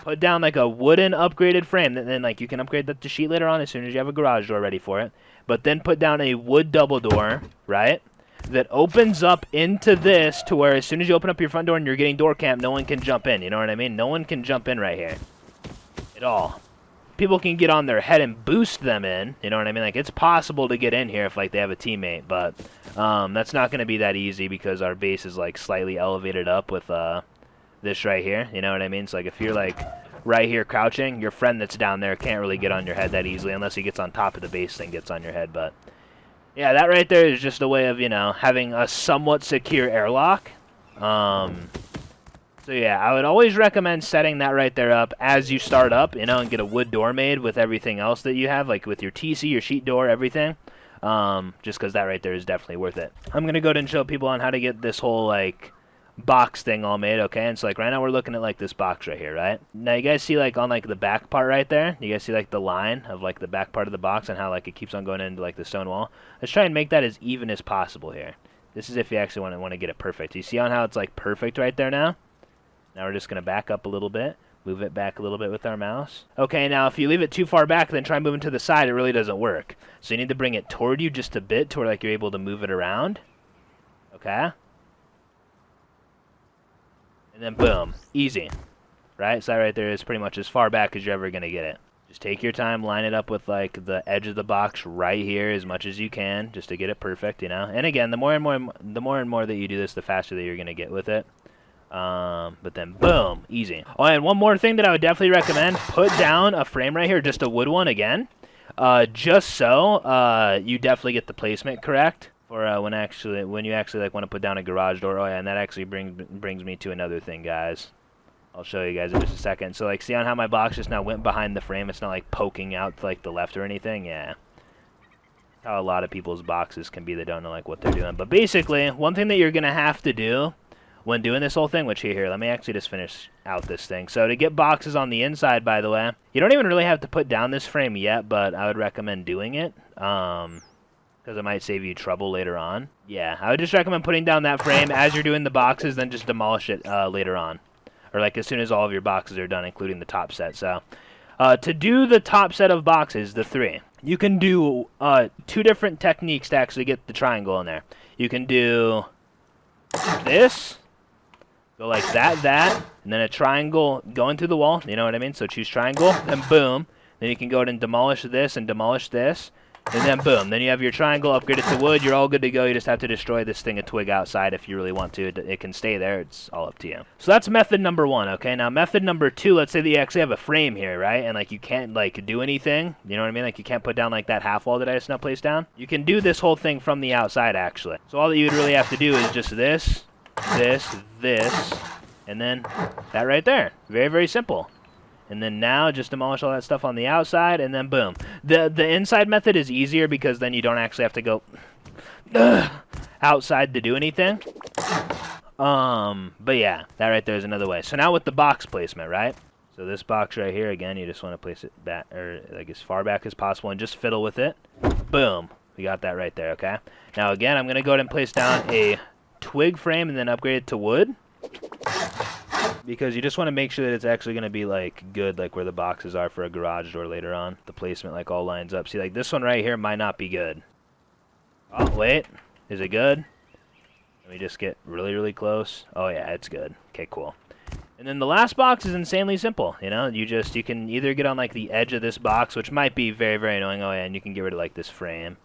S1: put down like a wooden upgraded frame. Then like you can upgrade that to sheet later on as soon as you have a garage door ready for it. But then put down a wood double door, right, that opens up into this to where as soon as you open up your front door and you're getting door camp, no one can jump in. You know what I mean? No one can jump in right here at all. People can get on their head and boost them in. You know what I mean? Like it's possible to get in here if like they have a teammate, but that's not going to be that easy because our base is like slightly elevated up with this right here. You know what I mean? So like if you're like right here crouching, your friend that's down there can't really get on your head that easily unless he gets on top of the base and gets on your head. But yeah, that right there is just a way of, you know, having a somewhat secure airlock. So yeah, I would always recommend setting that right there up as you start up, you know, and get a wood door made with everything else that you have, like with your TC, your sheet door, everything. Just because that right there is definitely worth it. I'm going to go ahead and show people on how to get this whole, like, box thing all made, okay? And so, like, right now we're looking at, like, this box right here, right? Now, you guys see, like, on, like, the back part right there? You guys see, like, the line of, like, the back part of the box and how, like, it keeps on going into, like, the stone wall? Let's try and make that as even as possible here. This is if you actually want to get it perfect. You see on how it's, like, perfect right there now? Now we're just going to back up a little bit, move it back a little bit with our mouse. Okay, now if you leave it too far back, then try moving to the side, it really doesn't work. So you need to bring it toward you just a bit to where like you're able to move it around. Okay? And then boom, easy. Right? So that right there is pretty much as far back as you're ever going to get it. Just take your time, line it up with like the edge of the box right here as much as you can just to get it perfect, you know? And again, the more and more that you do this, the faster that you're going to get with it. But then boom, easy. Oh, and one more thing that I would definitely recommend, put down a frame right here, just a wood one again, just so you definitely get the placement correct for when you actually like want to put down a garage door. Oh yeah, and that actually brings me to another thing, guys. I'll show you guys in just a second. So like, see on how my box just now went behind the frame? It's not like poking out to like the left or anything. Yeah, how a lot of people's boxes can be. They don't know like what they're doing. But basically, one thing that you're gonna have to do when doing this whole thing, which here, let me actually just finish out this thing. So to get boxes on the inside, by the way, you don't even really have to put down this frame yet, but I would recommend doing it, because it might save you trouble later on. Yeah, I would just recommend putting down that frame as you're doing the boxes, then just demolish it later on. Or like as soon as all of your boxes are done, including the top set. So to do the top set of boxes, the 3, you can do 2 different techniques to actually get the triangle in there. You can do this. Go like that, and then a triangle going through the wall, you know what I mean? So choose triangle, and boom. Then you can go ahead and demolish this, And then boom, then you have your triangle, upgrade it to wood, you're all good to go. You just have to destroy this thing a twig outside if you really want to. It can stay there, it's all up to you. So that's method number 1, okay? Now method number 2, let's say that you actually have a frame here, right? And like you can't like do anything, you know what I mean? Like you can't put down like that half wall that I just now placed down. You can do this whole thing from the outside actually. So all that you would really have to do is just this, and then that right there. Very, very simple. And then now just demolish all that stuff on the outside, and then boom. The inside method is easier because then you don't actually have to go outside to do anything. But yeah, that right there is another way. So now with the box placement, right? So this box right here, again, you just want to place it back, or like as far back as possible, and just fiddle with it. Boom. We got that right there, okay? Now again, I'm going to go ahead and place down a twig frame and then upgrade it to wood. Because you just want to make sure that it's actually going to be like good, like where the boxes are for a garage door later on. The placement like all lines up. See, like this one right here might not be good. Oh, wait. Is it good? Let me just get really, really close. Oh yeah, it's good. Okay, cool. And then the last box is insanely simple. You know, you can either get on like the edge of this box, which might be very, very annoying. Oh yeah, and you can get rid of like this frame.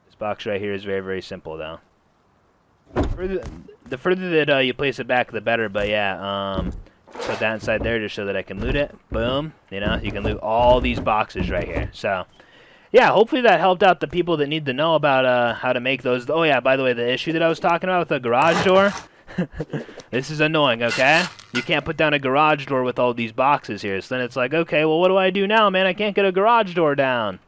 S1: This box right here is very, very simple though. The further that you place it back, the better. But yeah, put that inside there just so that I can loot it. Boom. You know, you can loot all these boxes right here. So, yeah, hopefully that helped out the people that need to know about how to make those. Oh yeah, by the way, the issue that I was talking about with the garage door. This is annoying, okay? You can't put down a garage door with all these boxes here. So then it's like, okay, well, what do I do now, man? I can't get a garage door down.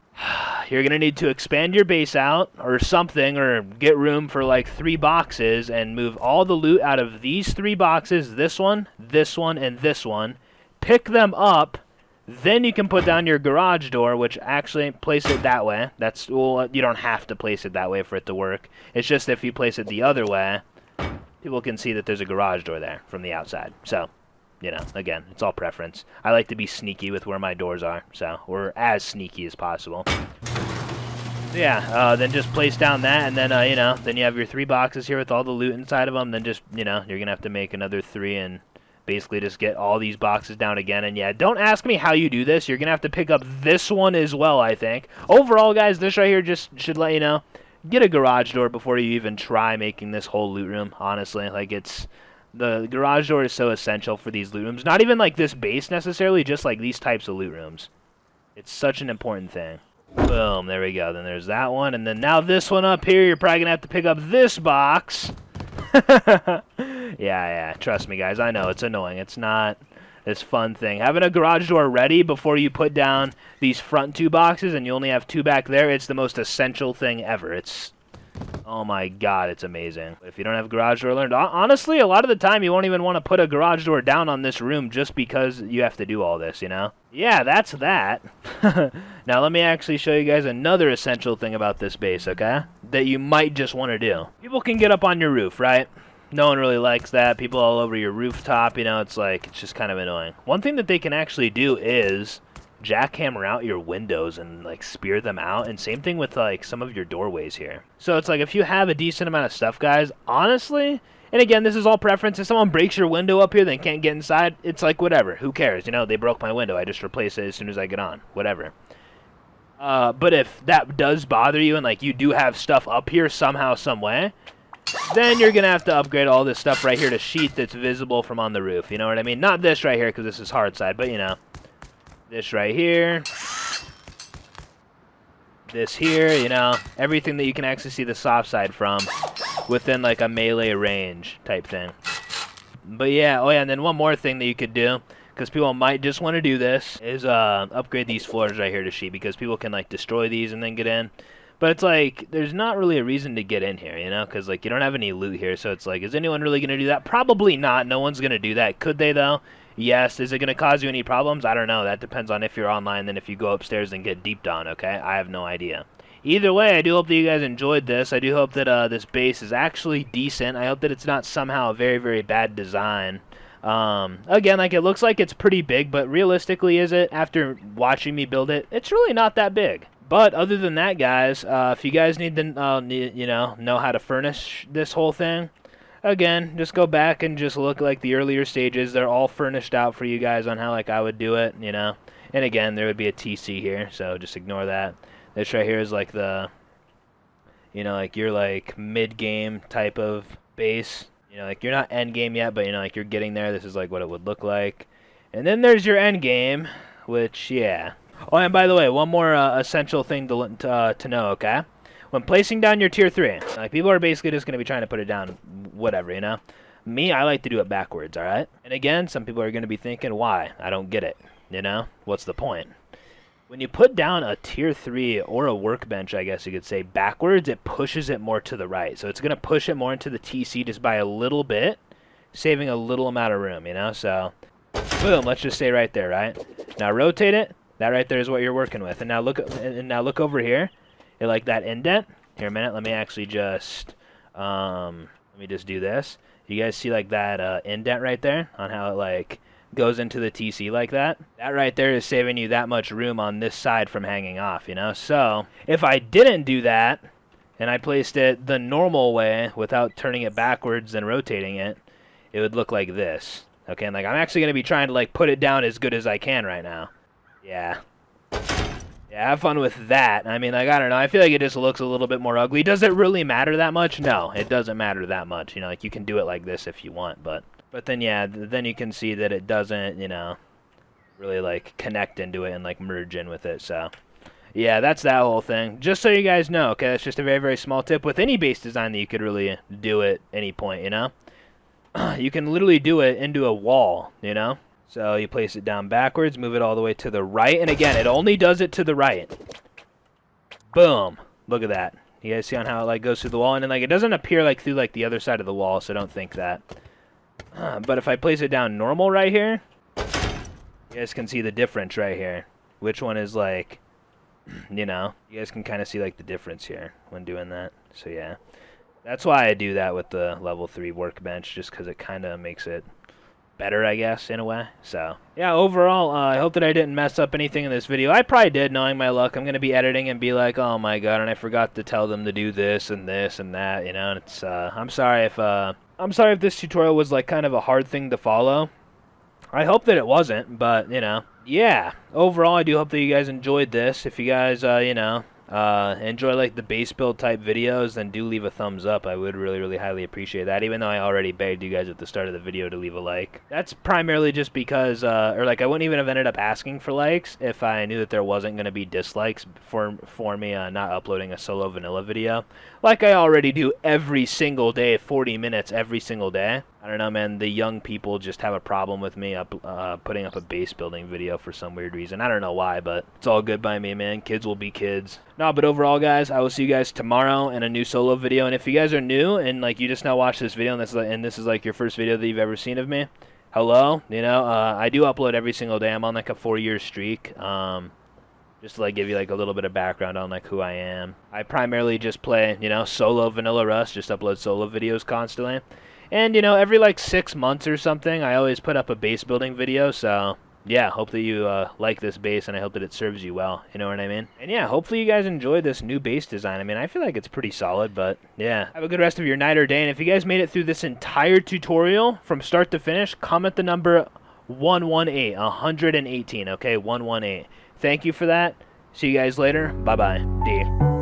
S1: You're going to need to expand your base out or something, or get room for like 3 boxes and move all the loot out of these 3 boxes, this one, and this one. Pick them up, then you can put down your garage door, which actually place it that way. Well, you don't have to place it that way for it to work. It's just if you place it the other way, people can see that there's a garage door there from the outside. So, you know, again, it's all preference. I like to be sneaky with where my doors are, so, or as sneaky as possible. Yeah, then just place down that, and then, you know, then you have your 3 boxes here with all the loot inside of them. Then just, you know, you're going to have to make another 3 and basically just get all these boxes down again. And yeah, don't ask me how you do this. You're going to have to pick up this one as well, I think. Overall, guys, this right here just should let you know, get a garage door before you even try making this whole loot room, honestly. Like, the garage door is so essential for these loot rooms. Not even like this base necessarily, just like these types of loot rooms. It's such an important thing. Boom, there we go. Then there's that one. And then now this one up here, you're probably going to have to pick up this box. Yeah, trust me, guys. I know, it's annoying. It's not this fun thing. Having a garage door ready before you put down these front 2 boxes and you only have 2 back there, it's the most essential thing ever. It's... oh my god, it's amazing. If you don't have a garage door learned, honestly, a lot of the time you won't even want to put a garage door down on this room just because you have to do all this, you know? Yeah, that's that. Now let me actually show you guys another essential thing about this base, okay? That you might just want to do. People can get up on your roof, right? No one really likes that. People all over your rooftop, you know, it's just kind of annoying. One thing that they can actually do is jackhammer out your windows and like spear them out, and same thing with like some of your doorways here. So it's like if you have a decent amount of stuff, guys, honestly, and again, this is all preference, if someone breaks your window up here then can't get inside, it's like whatever, who cares, you know, they broke my window, I just replace it as soon as I get on, whatever. But if that does bother you and like you do have stuff up here somehow, some way, then you're gonna have to upgrade all this stuff right here to sheet that's visible from on the roof, you know what I mean? Not this right here because this is hard side, but you know, this right here, this here, you know, everything that you can actually see the soft side from within like a melee range type thing. But yeah, oh yeah, and then one more thing that you could do, because people might just want to do this, is upgrade these floors right here to sheet, because people can like destroy these and then get in. But it's like, there's not really a reason to get in here, you know, because like you don't have any loot here, so it's like, is anyone really going to do that? Probably not. No one's going to do that. Could they though? Yes. Is it going to cause you any problems? I don't know. That depends on if you're online, then if you go upstairs and get deeped on, okay? I have no idea. Either way, I do hope that you guys enjoyed this. I do hope that this base is actually decent. I hope that it's not somehow a very, very bad design. Again, like it looks like it's pretty big, but realistically, is it? After watching me build it, it's really not that big. But other than that, guys, if you guys need to, you know how to furnish this whole thing, again, just go back and just look like the earlier stages. They're all furnished out for you guys on how like I would do it, you know. And again, there would be a TC here, so just ignore that. This right here is like the, you know, like your like mid-game type of base. You know, like you're not end game yet, but you know, like you're getting there. This is like what it would look like. And then there's your end game, which, yeah. Oh, and by the way, one more essential thing to know, okay? When placing down your tier 3, like people are basically just going to be trying to put it down, whatever, you know? Me, I like to do it backwards, alright? And again, some people are going to be thinking, why? I don't get it, you know? What's the point? When you put down a tier 3 or a workbench, I guess you could say, backwards, it pushes it more to the right. So it's going to push it more into the TC just by a little bit, saving a little amount of room, you know? So, boom, let's just say right there, right? Now rotate it. That right there is what you're working with. And now look over here. Like that indent. Here a minute, let me actually just let me just do this. You guys see like that indent right there on how it like goes into the TC like that? That right there is saving you that much room on this side from hanging off, you know? So if I didn't do that and I placed it the normal way without turning it backwards and rotating it, it would look like this. Okay, and like I'm actually gonna be trying to like put it down as good as I can right now. Yeah. Yeah, have fun with that. I mean, like, I don't know. I feel like it just looks a little bit more ugly. Does it really matter that much? No, it doesn't matter that much. You know, like, you can do it like this if you want, but then, yeah, then you can see that it doesn't, you know, really, like, connect into it and, like, merge in with it, so. Yeah, that's that whole thing. Just so you guys know, okay, that's just a very, very small tip with any base design that you could really do at any point, you know? You can literally do it into a wall, you know? So you place it down backwards, move it all the way to the right, and again, it only does it to the right. Boom. Look at that. You guys see on how it like goes through the wall, and then like it doesn't appear like through like the other side of the wall, so don't think that. But if I place it down normal right here, you guys can see the difference right here. Which one is like, you know, you guys can kind of see like the difference here when doing that. So yeah, that's why I do that with the level 3 workbench, just because it kind of makes it better, I guess, in a way. So yeah, overall, I hope that I didn't mess up anything in this video. I probably did, knowing my luck. I'm gonna be editing and be like, oh my god, and I forgot to tell them to do this and that, you know. And it's I'm sorry if this tutorial was like kind of a hard thing to follow. I hope that it wasn't, but you know, yeah, overall I do hope that you guys enjoyed this. If you guys you know, enjoy like the base build type videos, then do leave a thumbs up. I would really, really highly appreciate that, even though I already begged you guys at the start of the video to leave a like. That's primarily just because or like I wouldn't even have ended up asking for likes if I knew that there wasn't going to be dislikes for me not uploading a solo vanilla video like I already do every single day, 40 minutes every single day. I don't know, man, the young people just have a problem with me putting up a base building video for some weird reason. I don't know why, but it's all good by me, man. Kids will be kids. No, but overall, guys, I will see you guys tomorrow in a new solo video. And if you guys are new and like you just now watched this video and this is like your first video that you've ever seen of me, hello, you know, I do upload every single day. I'm on like a 4-year streak. Just to like give you like a little bit of background on like who I am. I primarily just play, you know, solo vanilla Rust, just upload solo videos constantly. And, you know, every like 6 months or something, I always put up a base building video. So, yeah, hope that you like this base, and I hope that it serves you well. You know what I mean? And, yeah, hopefully you guys enjoyed this new base design. I mean, I feel like it's pretty solid, but, yeah. Have a good rest of your night or day. And if you guys made it through this entire tutorial from start to finish, comment the number 118, okay? 118. Thank you for that. See you guys later. Bye-bye. D.